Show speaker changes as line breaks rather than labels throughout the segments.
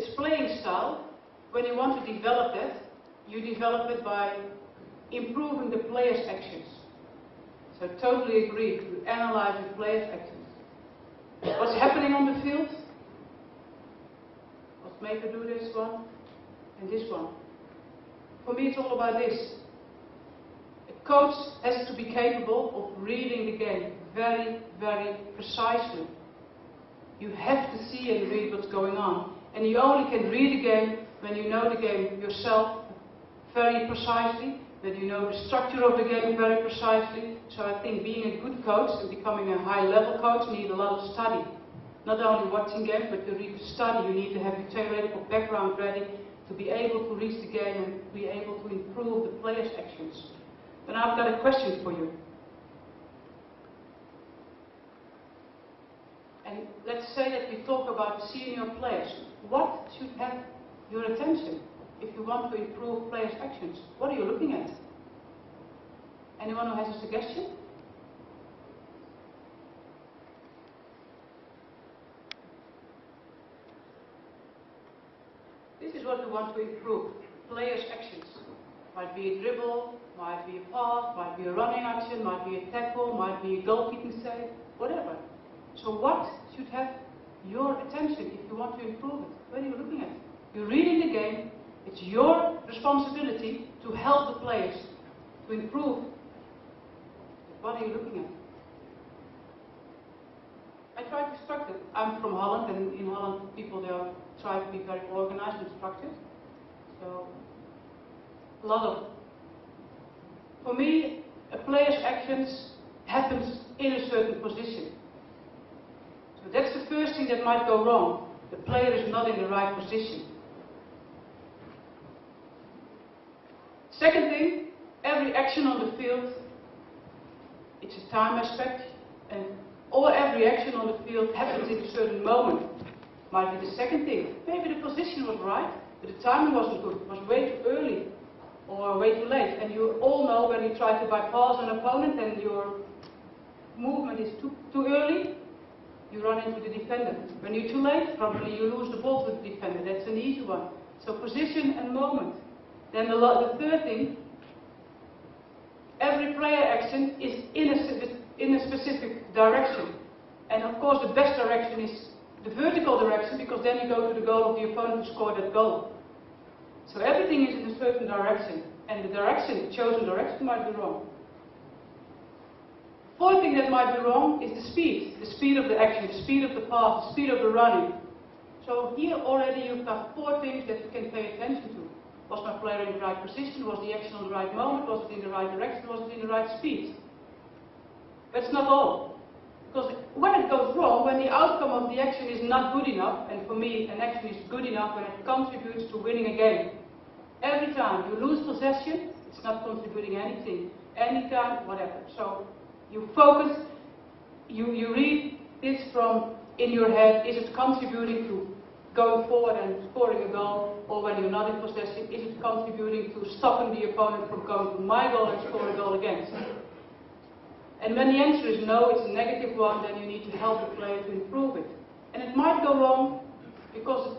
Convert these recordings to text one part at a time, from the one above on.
its playing style, when you want to develop that, you develop it by improving the player's actions. So I totally agree, to analyze the player's actions. What's happening on the field? What's made to do this one and this one? For me it's all about this. A coach has to be capable of reading the game very, very precisely. You have to see and read what's going on. And you only can read a game when you know the game yourself very precisely, when you know the structure of the game very precisely. So I think being a good coach and becoming a high-level coach needs a lot of study. Not only watching games, but to read the study. You need to have your theoretical background ready to be able to read the game and be able to improve the players' actions. And I've got a question for you. And let's say that we talk about senior players. What should have your attention if you want to improve players' actions? What are you looking at? Anyone who has a suggestion? This is what we want to improve. Players' actions. Might be a dribble, might be a pass, might be a running action, might be a tackle, might be a goalkeeping save, whatever. So what should have your attention if you want to improve it? What are you looking at? You're reading the game. It's your responsibility to help the players to improve. What are you looking at? I try to structure. I'm from Holland, and in Holland people there try to be very organized and structured. So a lot of, for me, a player's actions happens in a certain position. So that's the first thing that might go wrong. The player is not in the right position. Second thing, every action on the field, it's a time aspect, and every action on the field happens in a certain moment. Might be the second thing. Maybe the position was right, but the timing wasn't good. It was way too early or way too late. And you all know when you try to bypass an opponent and your movement is too early, you run into the defender. When you're too late, probably you lose the ball to the defender. That's an easy one. So position and moment. Then the third thing, every player action is in a specific direction. And of course the best direction is the vertical direction, because then you go to the goal of the opponent to score that goal. So everything is in a certain direction, and the direction, the chosen direction, might be wrong. Fourth thing that might be wrong is the speed of the action, the speed of the pass, the speed of the running. So here already you've got 4 things that you can pay attention to. Was my player in the right position? Was the action on the right moment? Was it in the right direction? Was it in the right speed? That's not all. Because when it goes wrong, when the outcome of the action is not good enough, and for me an action is good enough when it contributes to winning a game. Every time you lose possession, it's not contributing anything. Anytime, whatever. So you focus, you read this from in your head. Is it contributing to going forward and scoring a goal? Or when you're not in possession, is it contributing to stopping the opponent from going to my goal and score a goal against? And when the answer is no, it's a negative one, then you need to help the player to improve it. And it might go wrong because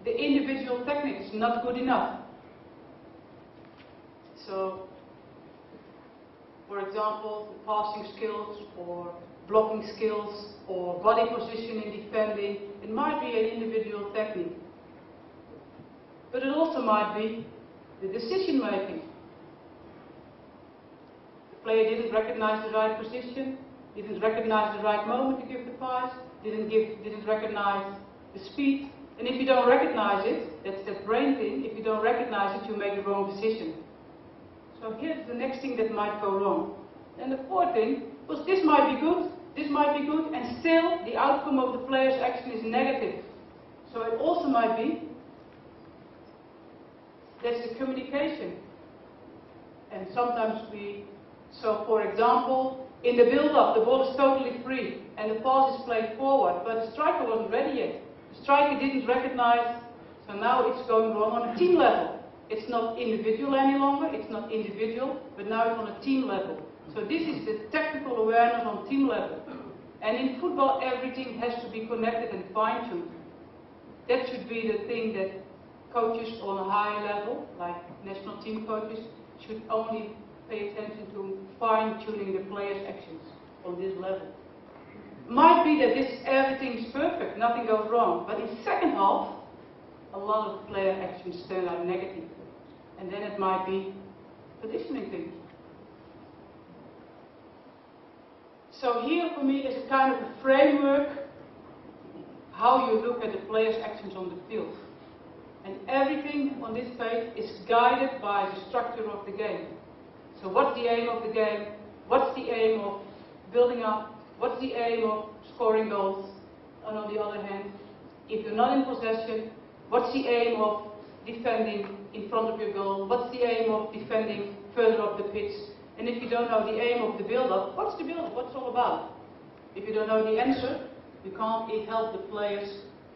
the individual technique is not good enough. So, for example, the passing skills or blocking skills or body position in defending, it might be an individual technique. But it also might be the decision making. The player didn't recognize the right position, didn't recognize the right moment to give the pass, didn't recognize the speed. And if you don't recognize it, that's that brain thing, if you don't recognize it, you make the wrong decision. So here's the next thing that might go wrong. And the fourth thing was this might be good, and still the outcome of the player's action is negative. So it also might be that's the communication. And sometimes so for example, in the build-up, the ball is totally free and the pass is played forward, but the striker wasn't ready yet. The striker didn't recognize, so now it's going wrong on a team level. It's not individual any longer, it's not individual, but now it's on a team level. So this is the tactical awareness on team level. And in football, everything has to be connected and fine-tuned. That should be the thing that coaches on a high level, like national team coaches, should only pay attention to fine-tuning the players' actions on this level. Might be that everything is perfect, nothing goes wrong, but in second half, a lot of player actions turn out negative. And then it might be conditioning things. So here for me is a kind of a framework how you look at the players' actions on the field. And everything on this page is guided by the structure of the game. So what's the aim of the game? What's the aim of building up? What's the aim of scoring goals? And on the other hand, if you're not in possession, what's the aim of defending in front of your goal? What's the aim of defending further up the pitch? And if you don't know the aim of the build-up, what's the build-up? What's it all about? If you don't know the answer, you can't help the players.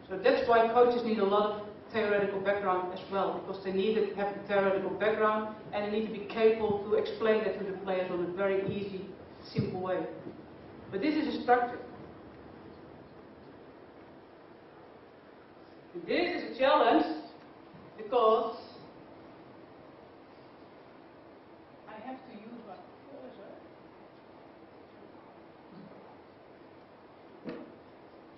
So that's why coaches need a lot of theoretical background as well, because they need to have the theoretical background and they need to be capable to explain that to the players in a very easy, simple way. But this is a structure. And this is a challenge because I have to use my cursor.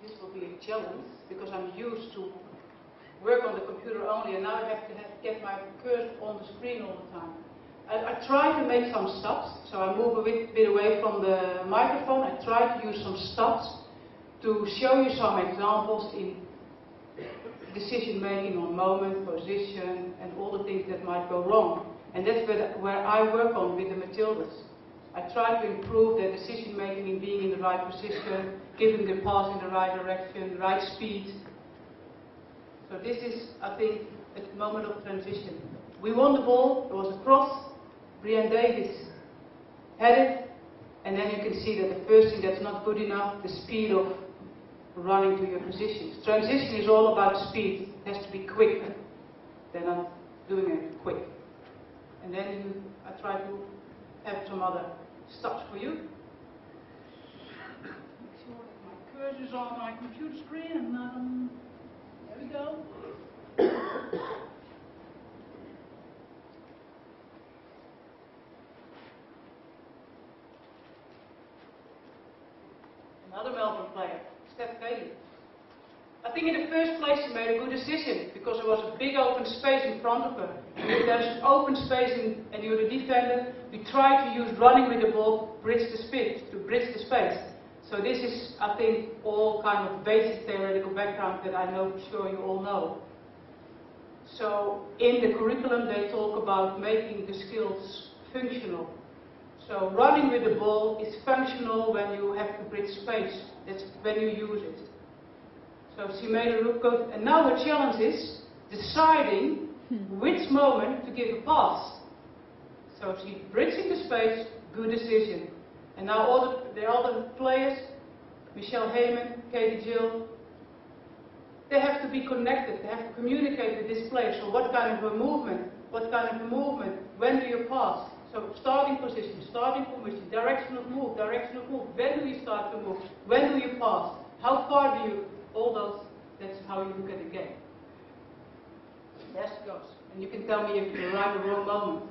This will be a challenge because I'm used to work on the computer only, and now I have to get my cursor on the screen all the time. I try to make some stops, so I move a bit away from the microphone. I try to use some stops to show you some examples in decision making on moment, position, and all the things that might go wrong. And that's where I work on with the Matildas. I try to improve their decision making in being in the right position, giving the pass in the right direction, right speed. So this is, I think, a moment of transition. We won the ball, there was a cross, Brian Davis had it, and then you can see that the first thing that's not good enough, the speed of running to your positions. Transition is all about speed. It has to be quick. They're not doing it quick. And then I try to have some other stops for you. Make sure that my cursor's on my computer screen and there we go. Another Melbourne player, Steph Bailey. I think in the first place she made a good decision because there was a big open space in front of her. And if there's an open space and you're the defender, you try to use running with the ball to bridge the space. So this is, I think, all kind of basic theoretical background that I know for sure you all know. So in the curriculum they talk about making the skills functional. So running with the ball is functional when you have to bridge space. That's when you use it. So she made a look good. And now her challenge is deciding which moment to give a pass. So she's bridging the space, good decision. And now all the other players, Michelle Heyman, Katie Jill, they have to be connected, they have to communicate with this player. So what kind of a movement, when do you pass? So starting position, direction of move, when do you start to move, when do you pass, how far do you, all those, that's how you look at the game. There it goes. And you can tell me if you're right or wrong moment.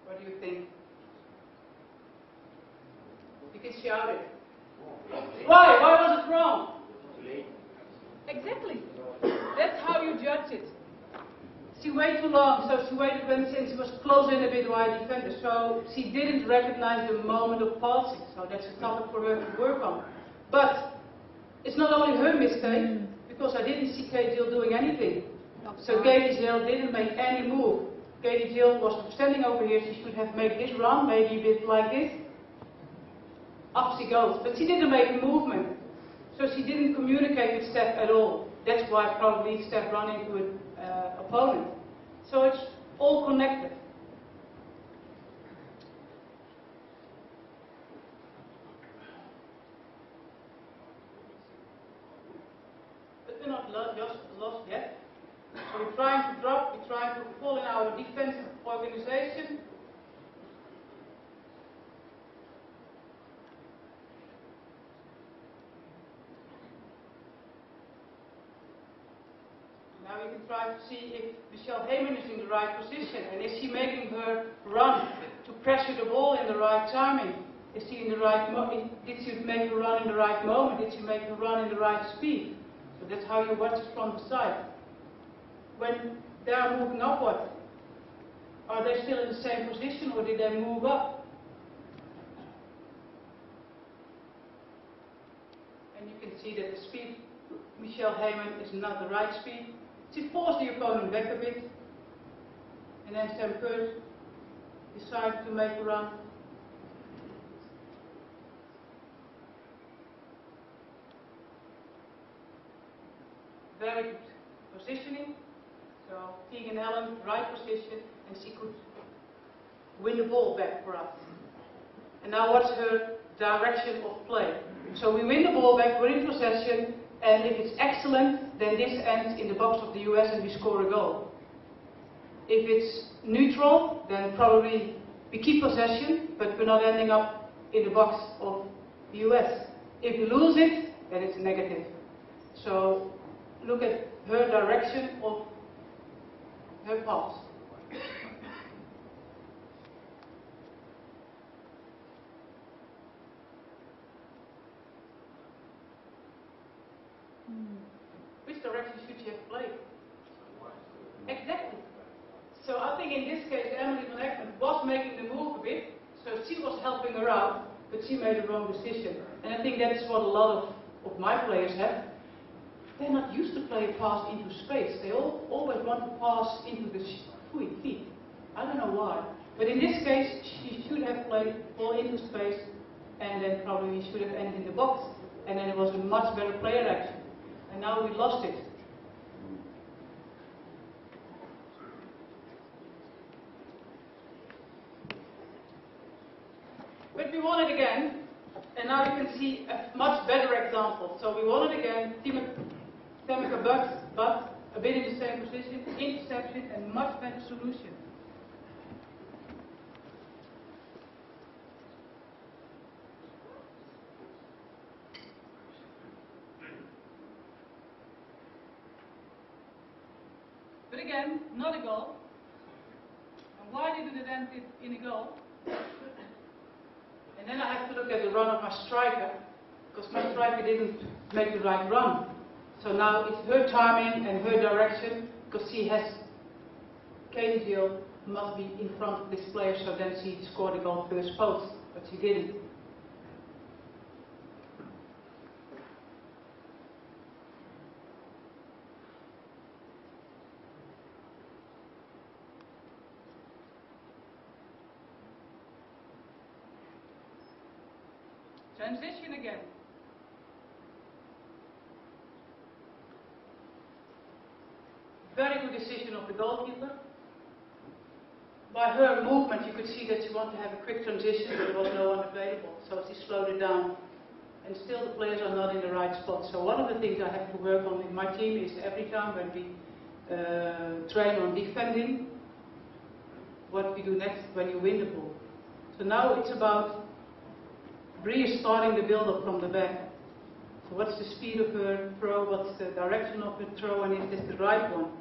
What do you think? You can shout it. Why? Why was it wrong? Exactly. That's how you judge it. She waited too long, so she waited when she was close in a bit by a defender. So she didn't recognize the moment of passing. So that's a topic for her to work on. But it's not only her mistake, because I didn't see Katie Jill doing anything. So Katie Jill didn't make any move. Katie Jill was standing over here, she should have made this run, maybe a bit like this. Up she goes. But she didn't make a movement. So she didn't communicate with Steph at all. That's why probably Steph ran into an opponent. So it's all connected. But we're not lost yet. So we're trying to drop, we're trying to fall in our defensive organization. Now we can try to see if Michelle Heyman is in the right position, and is she making her run to pressure the ball in the right timing? Is she in the right did she make her run in the right moment? Did she make her run in the right speed? So that's how you watch it from the side. When they are moving upward, are they still in the same position, or did they move up? And you can see that the speed, Michelle Heyman, is not the right speed. She forced the opponent back a bit, and then Sam Kerr decided to make a run. Very good positioning. So Tegan Allen, right position, and she could win the ball back for us. And now what's her direction of play? So we win the ball back, we're in possession, and if it's excellent, then this ends in the box of the US and we score a goal. If it's neutral, then probably we keep possession, but we're not ending up in the box of the US. If we lose it, then it's negative. So look at her direction of her pass. Which direction should she have played? Exactly. So I think in this case Emily van Ekman was making the move a bit, so she was helping her out, but she made a wrong decision. And I think that's what a lot of my players have. They're not used to play a pass into space. They always want to pass into the feet. I don't know why. But in this case, she should have played ball into space, and then probably we should have ended in the box. And then it was a much better player action. And now we lost it. But we won it again. And now you can see a much better example. So we won it again. Tamika but a bit in the same position, interception, and much better solution. But again, not a goal. And why didn't it end in a goal? And then I have to look at the run of my striker, because my striker didn't make the right run. So now it's her timing and her direction, because she has Katie Jill must be in front of this player, so then she scored the goal first post, but she didn't. Transition again. Very good decision of the goalkeeper. By her movement you could see that she wanted to have a quick transition, but there was no one available, so she slowed it down. And still the players are not in the right spot. So one of the things I have to work on in my team is every time when we train on defending, what we do next when you win the ball. So now it's about restarting the build-up from the back. So what's the speed of her throw, what's the direction of her throw, and is this the right one?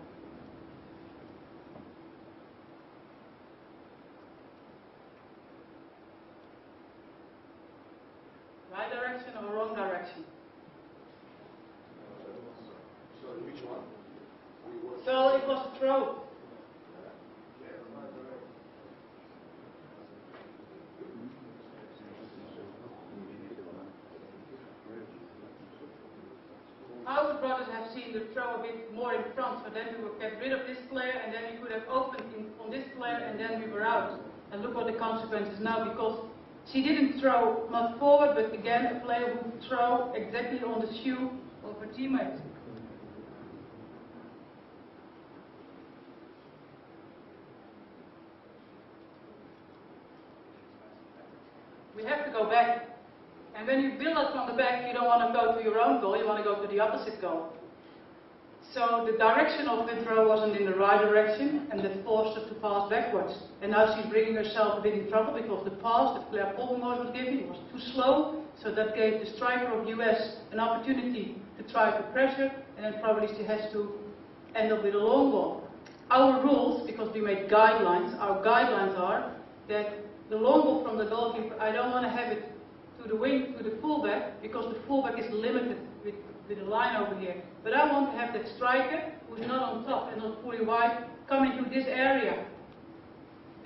Right direction or wrong direction?
So which one?
So it was a throw. I would rather have seen the throw a bit more in front, so then we would get rid of this player, and then we could have opened on this player, and then we were out. And look what the consequences now, because she didn't throw not forward, but again a player who would throw exactly on the shoe of her teammate. We have to go back. And when you build it from the back, you don't want to go to your own goal, you want to go to the opposite goal. So the direction of the throw wasn't in the right direction, and that forced her to pass backwards. And now she's bringing herself a bit in trouble, because the pass that Claire Poldermoos was giving was too slow, so that gave the striker of US an opportunity to try to pressure, and then probably she has to end up with a long ball. Our rules, because we made guidelines, our guidelines are that the long ball from the goalkeeper, I don't want to have it to the wing, to the fullback, because the fullback is limited with a line over here. But I want to have that striker, who's not on top and not fully wide, coming to this area.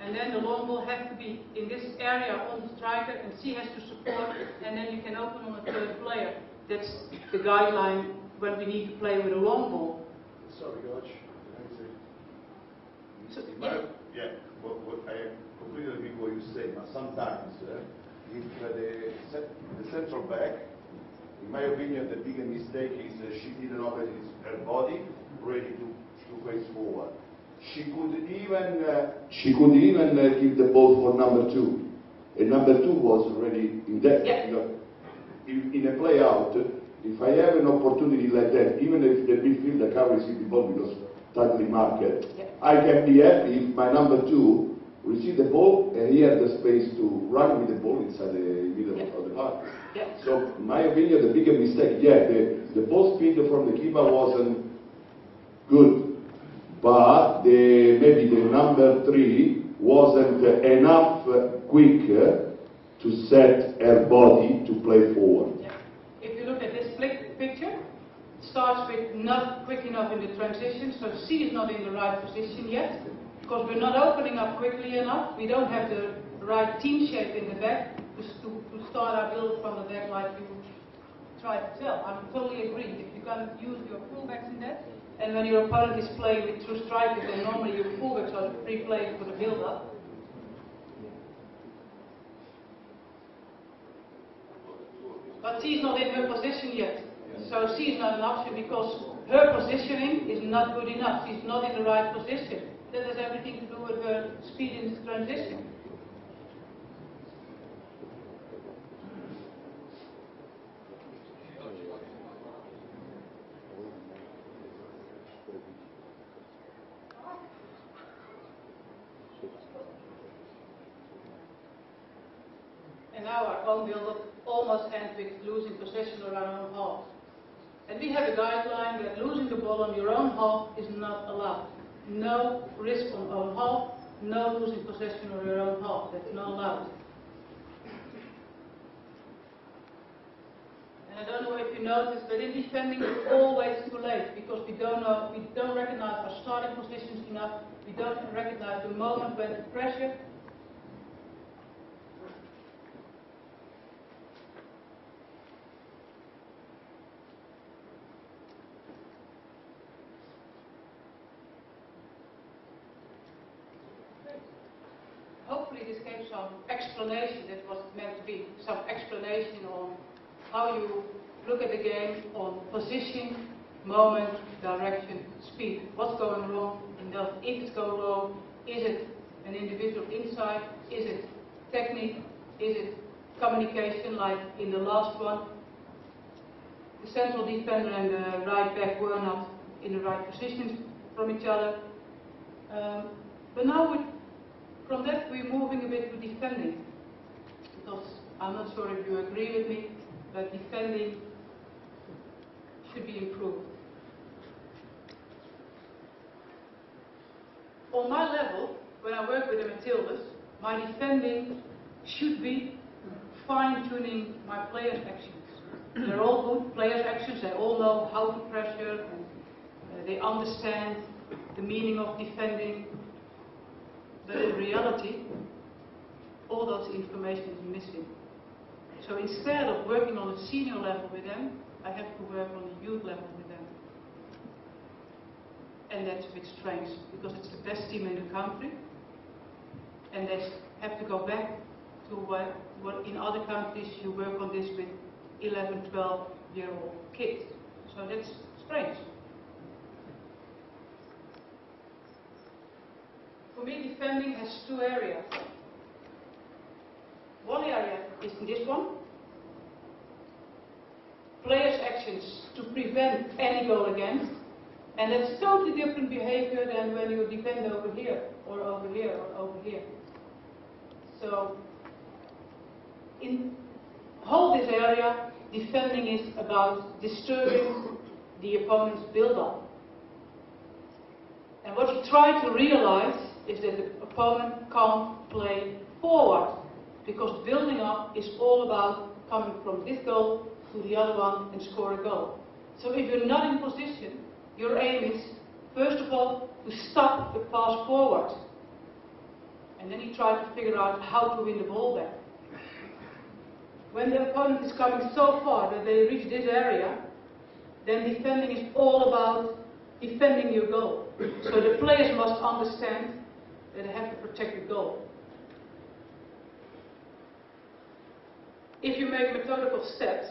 And then the long ball has to be in this area on the striker, and C has to support, and then you can open on a third player. That's the guideline when we need to play with a long ball.
Sorry, George.
So,
Yeah, I completely agree with what you say, but sometimes if the central back, in my opinion, the biggest mistake is she didn't open her body ready to face forward. She could even give the ball for number 2, and number 2 was already in that.
Yeah.
You know, in a play out, if I have an opportunity like that, even if the midfielder can't receive the ball because tightly marked,
yeah,
I can be happy if my number 2 receive the ball and he has the space to run with the ball inside the middle
yeah,
of the park.
yeah.
So, in my opinion, the bigger mistake, yeah, the ball speed from the keeper wasn't good, but maybe the number 3 wasn't enough quick to set her body to play forward.
Yeah. If you look at this picture, it starts with not quick enough in the transition, so C is not in the right position yet, because we're not opening up quickly enough. We don't have the right team shape in the back to start our build from the back like you try to tell. I totally agree. If you can use your fullbacks in that, and when your opponent is playing with 2 strikers, then normally your fullbacks are the free players for the build-up. But C is not in her position yet. So C is not an option because her positioning is not good enough. She's not in the right position. That has everything to do with her speed in the transition. And now our own build-up almost ends with losing possession of our own half. And we have a guideline that losing the ball on your own half is not allowed. No risk on own half, no losing possession of your own half. That's not allowed. And I don't know if you noticed, but in defending it's always too late because we don't recognize our starting positions enough. We don't recognize the moment when the pressure. Hopefully this gave some explanation, that was meant to be, some explanation on how you look at the game on position, moment, direction, speed. What's going wrong in those? If it's going wrong, is it an individual insight? Is it technique? Is it communication like in the last one? The central defender and the right back were not in the right positions from each other. But now from that we're moving a bit to defending, because I'm not sure if you agree with me, but defending should be improved. On my level, when I work with the Matildas, my defending should be fine-tuning my players' actions. They're all good players' actions, they all know how to pressure, and they understand the meaning of defending. But in reality, all those information is missing. So instead of working on a senior level with them, I have to work on a youth level with them. And that's with strengths, because it's the best team in the country. And they have to go back to what in other countries you work on this with 11, 12-year-old kids. So that's strengths. For me, defending has 2 areas. One area is this one. Players' actions to prevent any goal against. And that's totally different behavior than when you defend over here, or over here, or over here. So, in whole this area, defending is about disturbing the opponent's build-up. he tried to realize is that the opponent can't play forward, because building up is all about coming from this goal to the other one and score a goal. So if you're not in position, your aim is, first of all, to stop the pass forward. And then he tried to figure out how to win the ball back. When the opponent is coming so far that they reach this area, then defending is all about defending your goal. So the players must understand that they have to protect the goal. If you make methodical steps,